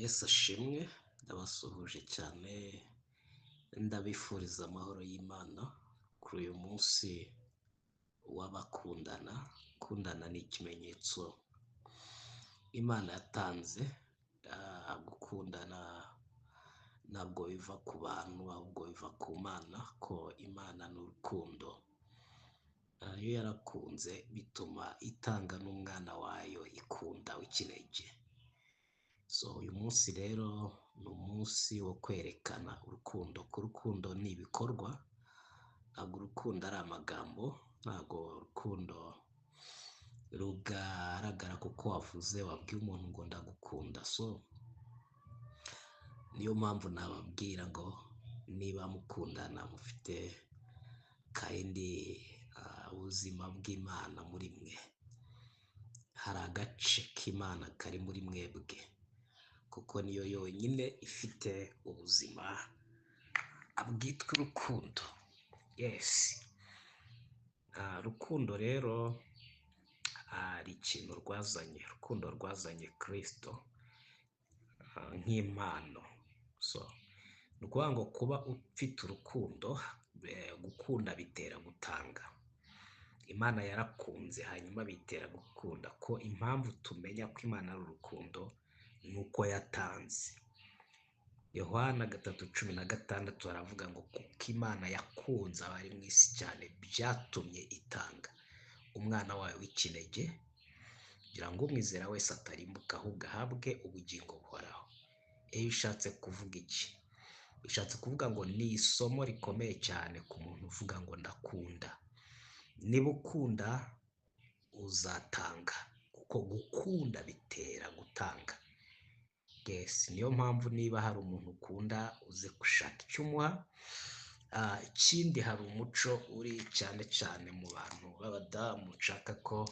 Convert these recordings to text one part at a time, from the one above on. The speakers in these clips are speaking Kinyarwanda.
Yesu ashimwe, ndabasuhuje cyane, ndabifuriza amahoro y'Imana kuri uyu munsi w'abakundana. Gukundana ni ikimenyetso Imana yatanze. Gukundana ntabwo biva ku bantu ahubwo biva ku Mana, ko Imana ni urukundo. Iyo yarakunze bituma itanga n'umwana wayo ikunda w'ikinege. Uyu munsi rero ni umunsi wo kwerekana urukundo. Ku rukundo ni ibikorwa, ntabwo urukundo ari amagambo, ntabwo urukundo rugaragara kuko wabwiye umuntu ngo ndagukunda. Niyo mpamvu nababwira ngo niba mukundana mufite kandi ubuzima bw'Imana muri mwe, hari agace k'Imana kari muri mwebwe, kuko niyo yonyine ifite ubuzima bwitwa urukundo. Urukundo rero hari ikintu rwazanye. Urukundo rwazanye Kristo nk'impano. Ni ukuvuga ngo kuba ufite urukundo, gukunda bitera gutanga. Imana yarakunze hanyuma bitera gukunda. Ko impamvu tumenya ko Imana ari urukundo ni uko yatanze. Yohana 3:16 haravuga ngo kuko Imana yakunze abari mu isi cyane byatumye itanga umwana wayo w'ikinege, kugira ngo umwizera wese atarimbuka ahubwo ahabwe ubugingo buhoraho. Iyo ushatse kuvuga iki? Bishatse kuvuga ngo ni isomo rikomeye cyane ku muntu uvuga ngo ndakunda. Niba ukunda uzatanga, kuko gukunda bitera gutanga. Niyo mpamvu niba hari umuntu ukunda uze gushaka icyo umuha. Ikindi, hari umuco uri cyane cyane mu bantu b'abadamu nshaka ko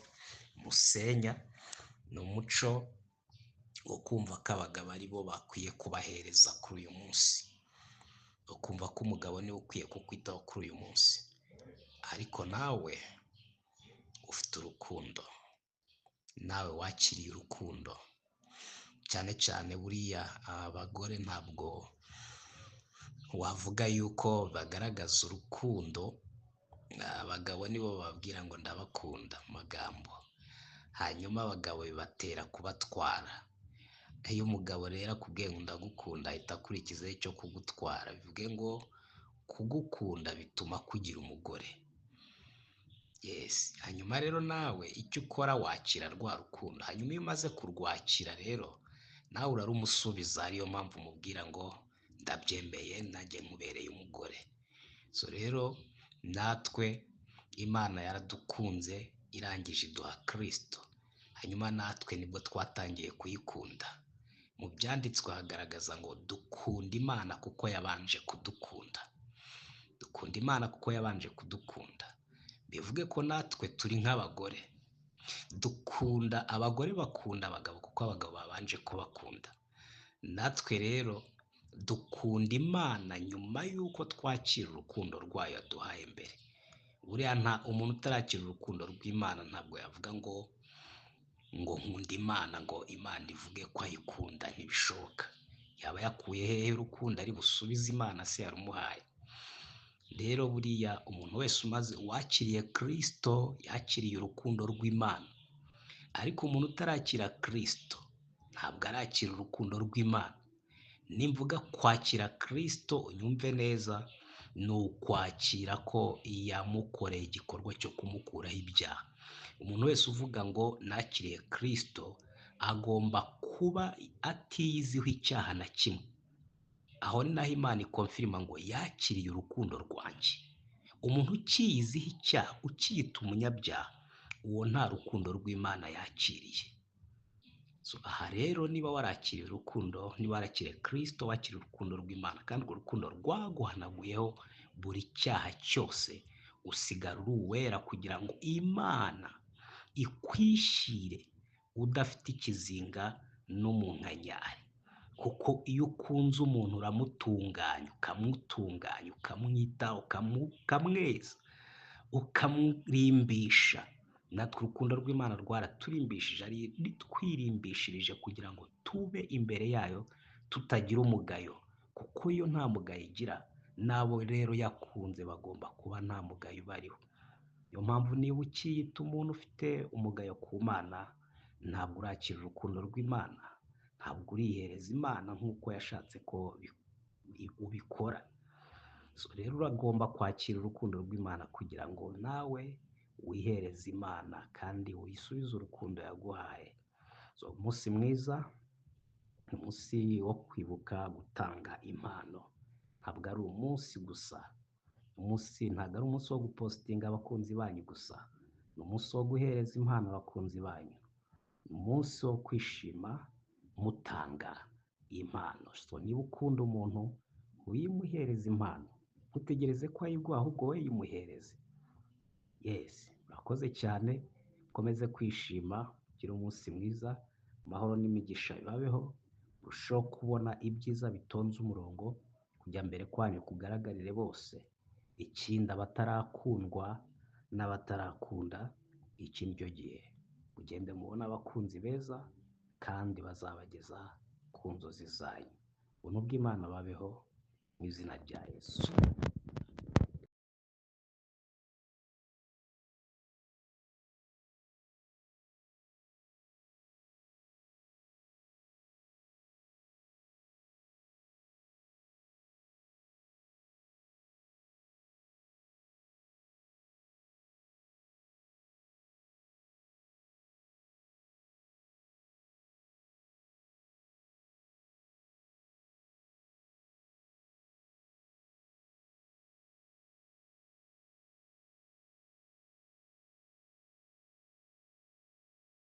musenya. Ni umuco wo kumva ko abagabo ari bo bakwiye kubahereza kuri uyu munsi, ukumva ko umugabo niwe ukwiye kukwitaho kuri uyu munsi. Ariko nawe ufite urukundo, nawe wakiriye urukundo. Cyane cyane buriya abagore ntabwo wavuga yuko bagaragaza urukundo, abagabo nibo bababwira ngo ndabakunda mu magambo, hanyuma abagabo bibatera kubatwara. Iyo umugabo rero akubwiye ngo ndagukunda ahita akurikizaho icyo kugutwara. Bivuge ngo kugukunda bituma kugira umugore. Hanyuma rero nawe icyo ukora wakira rwa rukundo. Hanyuma iyo umaze kurwakira rero nawe urarumusubiza. Ariyo mpamvu umubwira ngo ndabyemeye, nanjye nkubereye umugore. Rero natwe Imana yaradukunze irangije iduha Kristo, hanyuma natwe nibwo twatangiye kuyikunda. Mu byanditswe hagaragaza ngo dukunda Imana kuko yabanje kudukunda. Dukunda Imana kuko yabanje kudukunda. Bivuge ko natwe turi nk'abagore. Dukunda, abagore bakunda abagabo kuko abagabo babanje kubakunda. Natwe rero dukunda Imana nyuma y'uko twakira urukundo rwayo yaduhaye mbere. Buriya umuntu utarakira urukundo rw'Imana ntabwo yavuga ngo nkunda Imana, ngo Imana ivuge ko ayikunda. Ntibishoboka. Yaba yakuye hehe urukundo ari busubize Imana se yarumuhaye? Rero buriya umuntu wese wakiriye Kristo yakiriye urukundo rw'Imana. Ariko umuntu utarakira Kristo ntabwo arakira urukundo rw'Imana. Nimvuga kwakira Kristo unyumve neza, ni ukwakira ko yamukoreye igikorwa cyo kumukuraho ibyaha. Umuntu wese uvuga ngo nakiriye Kristo agomba kuba atiyiziho icyaha na kimwe. Aho ni naho Imana ikonfirima ngo yakiriye urukundo rwanjye. Umuntu ukiyiziho icyaha, ukiyita umunyabyaha, uwo nta rukundo rw'Imana yakiriye. Aha rero niba warakiriye urukundo, niba warakiriye Kristo, wakiriye urukundo rw'Imana, kandi urwo rukundo rwaguhanaguyeho buri cyaha cyose, usigara uri uwera kugira ngo Imana ikwishyire udafite ikizinga n'umunkanyari. Kuko iyo ukunze umuntu uramutunganya, ukamwitaho, ukamweza, ukamurimbisha. Natwe urukundo rw'Imana rwaraturimbishije, ari ritwirimbishirije kugira ngo tube imbere yayo tutagira umugayo, kuko yo nta mugayo igira, n'abo rero yakunze bagomba kuba nta mugayo ubariho. Niyo mpamvu niba ukiyita umuntu ufite umugayo ku Mana, ntabwo urakira urukundo rw'Imana, ntabwo urihereza Imana nk'uko yashatse ko ubikora. Rero uragomba kwakira urukundo rw'Imana kugira ngo nawe wihereze Imana kandi uyisubize urukundo yaguhaye. Umunsi mwiza, umunsi wo kwibuka gutanga impano, ntabwo ari umunsi gusa, ntabwo ari umunsi wo gupositinga abakunzi banyu gusa, ni umunsi wo guhereza impano abakunzi banyu, ni umunsi wo kwishima mutanga impano. Niba ukunda umuntu uyimuhereza impano, ntutegereze ko ayiguha, ahubwo we yimuhereze. Murakoze cyane, mukomeze kwishima, ugire umunsi mwiza, amahoro n'imigisha bibabeho, urushaho kubona ibyiza bitonze umurongo, kujya mbere kwanyu kugaragarire bose. Ikindi abatarakundwa n'abatarakunda, iki ni cyo gihe, mugende mubona abakunzi beza kandi bazabageza ku nzozi zanyu. Ubuntu bw'Imana babeho mu izina rya Yesu.